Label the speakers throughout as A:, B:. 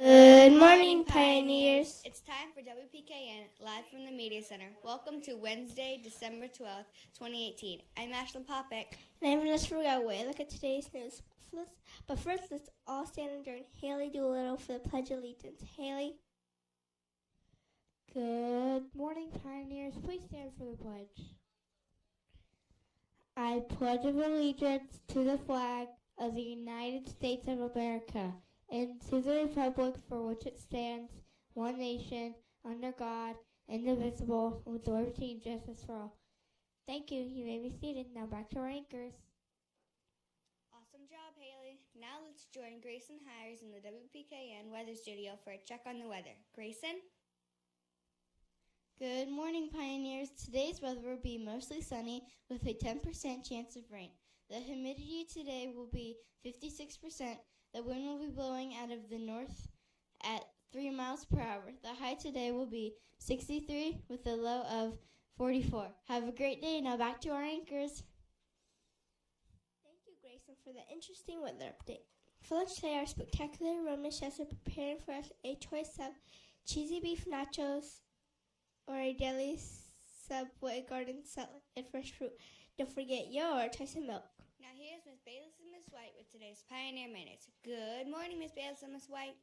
A: Good morning, pioneers.
B: It's time for WPKN, live from the Media Center. Welcome to Wednesday, December 12th, 2018. I'm Ashlyn Popick.
A: And I'm Vanessa Regaway. Look at today's news. But first, let's all stand and join Haley Doolittle for the Pledge of Allegiance. Haley.
C: Good morning, pioneers. Please stand for the pledge. I pledge allegiance to the flag of the United States of America and to the republic for which it stands, one nation, under God, indivisible, with liberty and justice for all. Thank you. You may be seated. Now back to our anchors.
B: Awesome job, Haley. Now let's join Grayson Hires in the WPKN weather studio for a check on the weather. Grayson?
D: Good morning, pioneers. Today's weather will be mostly sunny with a 10% chance of rain. The humidity today will be 56%. The wind will be blowing out of the north at 3 miles per hour. The high today will be 63 with a low of 44. Have a great day. Now back to our anchors.
A: Thank you, Grayson, for the interesting weather update. For lunch today, our spectacular Roman chefs are preparing for us a choice of cheesy beef nachos or a deli Subway garden salad and fresh fruit. Don't forget your Tyson milk.
B: Now here's Miss Bayless and Miss White with today's Pioneer Minutes. Good morning, Miss Bayless and Miss White.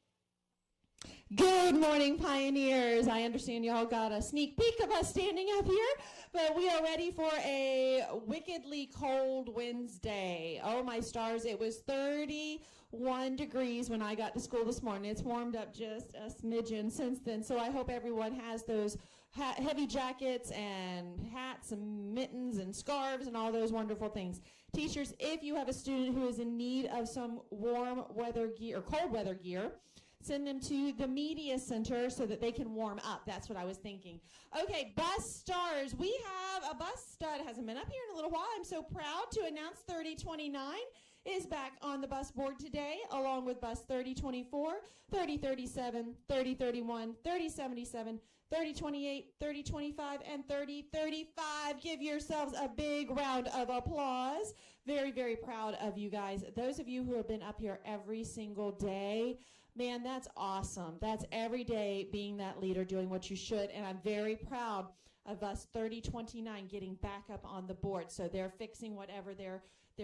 E: Good morning, pioneers. I understand y'all got a sneak peek of us standing up here, but we are ready for a wickedly cold Wednesday. Oh, my stars, it was 31 degrees when I got to school this morning. It's warmed up just a smidgen since then, so I hope everyone has those heavy jackets and hats and mittens and scarves and all those wonderful things. Teachers, if you have a student who is in need of some warm weather gear or cold weather gear, send them to the Media Center so that they can warm up. That's what I was thinking. Okay, bus stars. We have a bus stud. Hasn't been up here in a little while. I'm so proud to announce 3029 is back on the bus board today, along with bus 3024, 3037, 3031, 3077, 3028, 3025, and 3035. Give yourselves a big round of applause. Very, very proud of you guys. Those of you who have been up here every single day, man, that's awesome. That's every day being that leader, doing what you should, and I'm very proud of us 3029 getting back up on the board. So they're fixing whatever their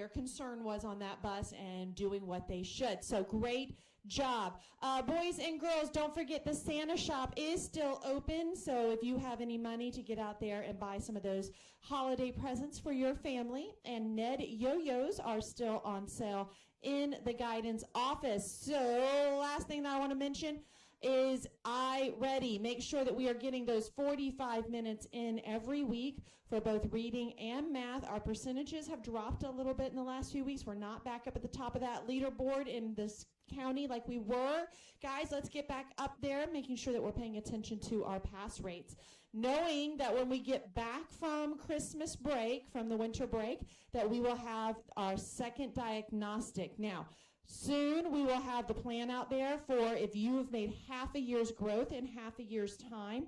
E: concern was on that bus and doing what they should. So great job. Boys and girls, don't forget the Santa shop is still open. So if you have any money to get out there and buy some of those holiday presents for your family, and Ned Yo-Yos are still on sale in the guidance office. So last thing that I want to mention is iReady. Make sure that we are getting those 45 minutes in every week for both reading and math. Our percentages have dropped a little bit in the last few weeks. We're not back up at the top of that leaderboard in this county like we were. Guys, let's get back up there, making sure that we're paying attention to our pass rates. Knowing that when we get back from Christmas break, from the winter break, that we will have our second diagnostic. Now, soon we will have the plan out there for if you have made half a year's growth in half a year's time.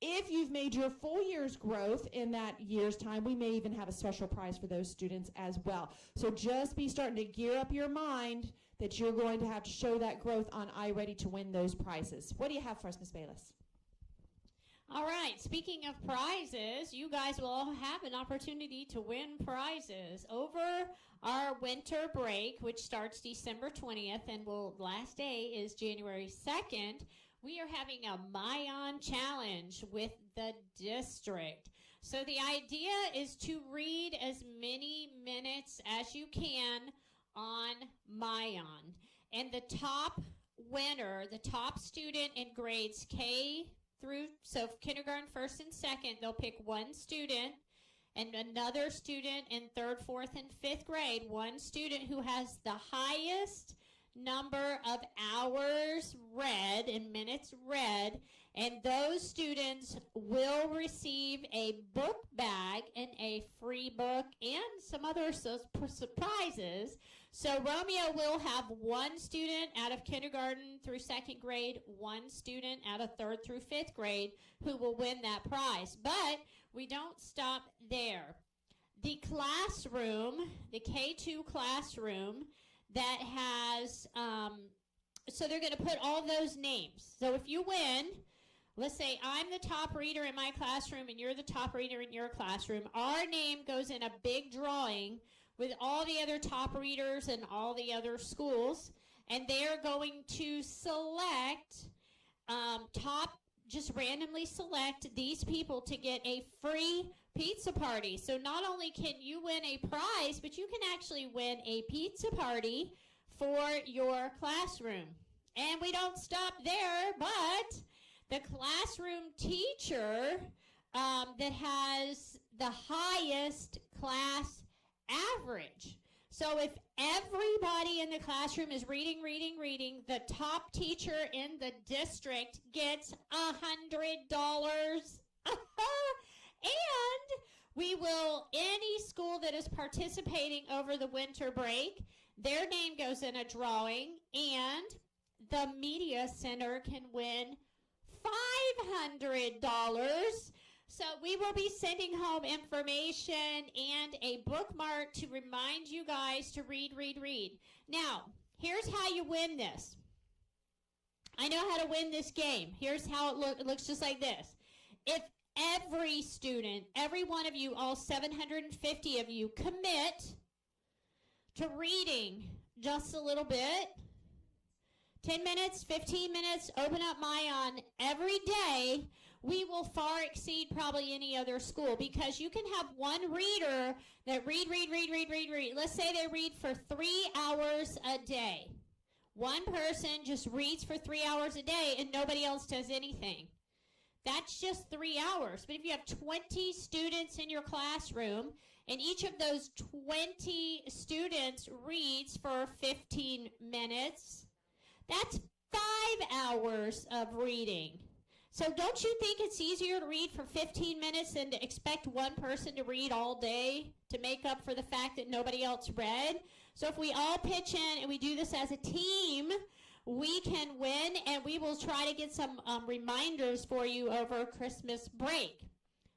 E: If you've made your full year's growth in that year's time, we may even have a special prize for those students as well. So just be starting to gear up your mind that you're going to have to show that growth on iReady to win those prizes. What do you have for us, Ms. Bayless?
F: All right, speaking of prizes, you guys will all have an opportunity to win prizes over our winter break, which starts December 20th and last day is January 2nd. We are having a Mayan challenge with the district. So the idea is to read as many minutes as you can on Mayan. And the top winner, the top student in grades K through, so kindergarten, first and second, they'll pick one student, and another student in third, fourth, and fifth grade, one student who has the highest number of hours read and minutes read, and those students will receive a book bag and a free book and some other surprises. So Romeo will have one student out of kindergarten through second grade, one student out of third through fifth grade who will win that prize. But we don't stop there. The classroom, the K2 classroom that has, so they're going to put all those names. So if you win, let's say I'm the top reader in my classroom and you're the top reader in your classroom, our name goes in a big drawing with all the other top readers and all the other schools, and they're going to select just randomly select these people to get a free pizza party. So not only can you win a prize, but you can actually win a pizza party for your classroom. And we don't stop there, but the classroom teacher that has the highest class average. So if everybody in the classroom is reading, the top teacher in the district gets $100. And we will, any school that is participating over the winter break, their name goes in a drawing, and the media center can win $500. So we will be sending home information and a bookmark to remind you guys to read. Now, here's how you win this. I know how to win this game. Here's how it looks just like this. If every student, every one of you, all 750 of you, commit to reading just a little bit, 10 minutes, 15 minutes, open up Mayan every day, we will far exceed probably any other school, because you can have one reader that read. Let's say they read for 3 hours a day. One person just reads for 3 hours a day and nobody else does anything. That's just 3 hours. But if you have 20 students in your classroom and each of those 20 students reads for 15 minutes, that's 5 hours of reading. So don't you think it's easier to read for 15 minutes than to expect one person to read all day to make up for the fact that nobody else read? So if we all pitch in and we do this as a team, we can win, and we will try to get some reminders for you over Christmas break.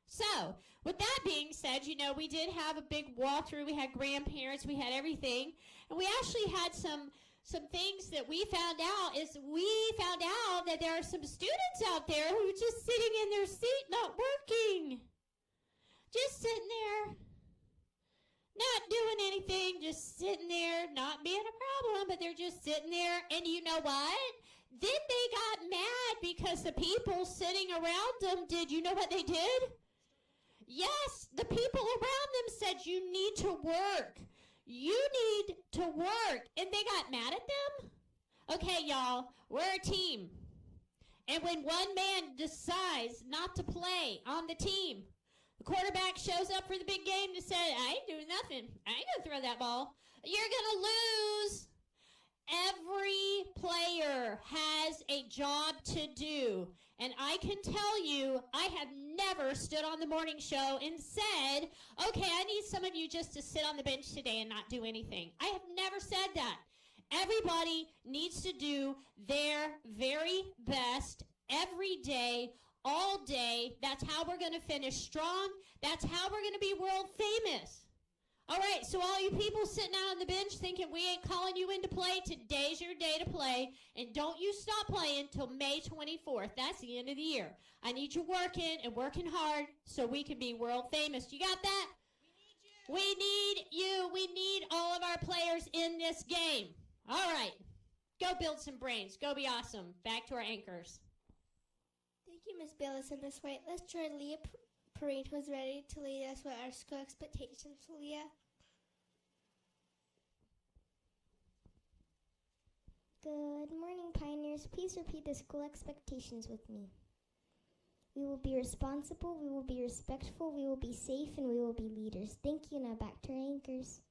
F: So with that being said, you know, we did have a big walkthrough. We had grandparents. We had everything. And we actually had some things that we found out that there are some students out there who are just sitting in their seat, not working. Just sitting there, not doing anything, just sitting there, not being a problem, but they're just sitting there. And you know what? Then they got mad because the people sitting around them you know what they did? Yes, the people around them said, you need to work. You need to work. And they got mad at them? Okay, y'all, we're a team. And when one man decides not to play on the team, the quarterback shows up for the big game to say, I ain't doing nothing. I ain't going to throw that ball. You're going to lose. Every player has a job to do. And I can tell you, I have never stood on the morning show and said, okay, I need some of you just to sit on the bench today and not do anything. I have never said that. Everybody needs to do their very best every day, all day. That's how we're going to finish strong. That's how we're going to be world famous. All right, so all you people sitting out on the bench thinking we ain't calling you into play, today's your day to play. And don't you stop playing till May 24th. That's the end of the year. I need you working and working hard so we can be world famous. You got that? We need you. We need all of our players in this game. All right, go build some brains. Go be awesome. Back to our anchors.
A: Thank you, Miss Bayless and Miss White. Let's join Leah Perrine, who is ready to lead us with our school expectations. Leah.
G: Good morning, Pioneers. Please repeat the school expectations with me. We will be responsible, we will be respectful, we will be safe, and we will be leaders. Thank you. Now back to our anchors.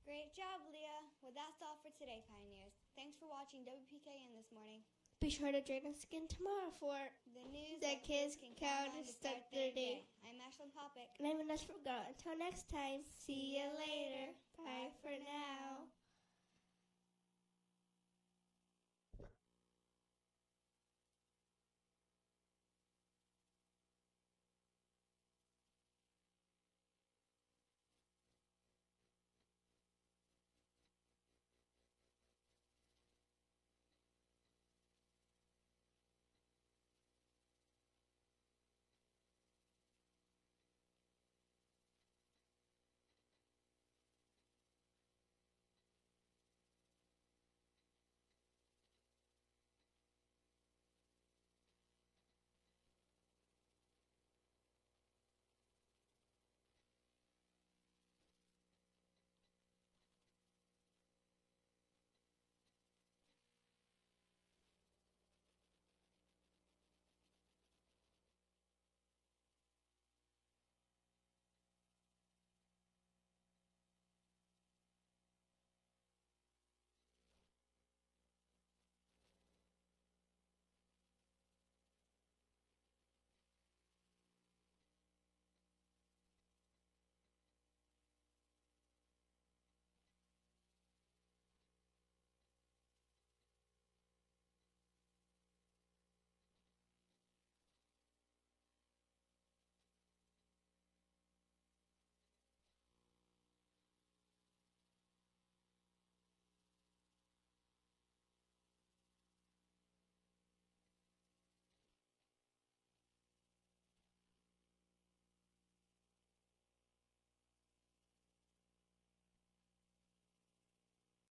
B: Great job, Leah. Well, that's all for today, Pioneers. Thanks for watching WPKN this morning.
A: Be sure to join us again tomorrow for
B: The news
A: that kids can count to start their day.
B: I'm Ashlyn Popick.
A: And I'm Vanessa Vergara. Until next time, see you later.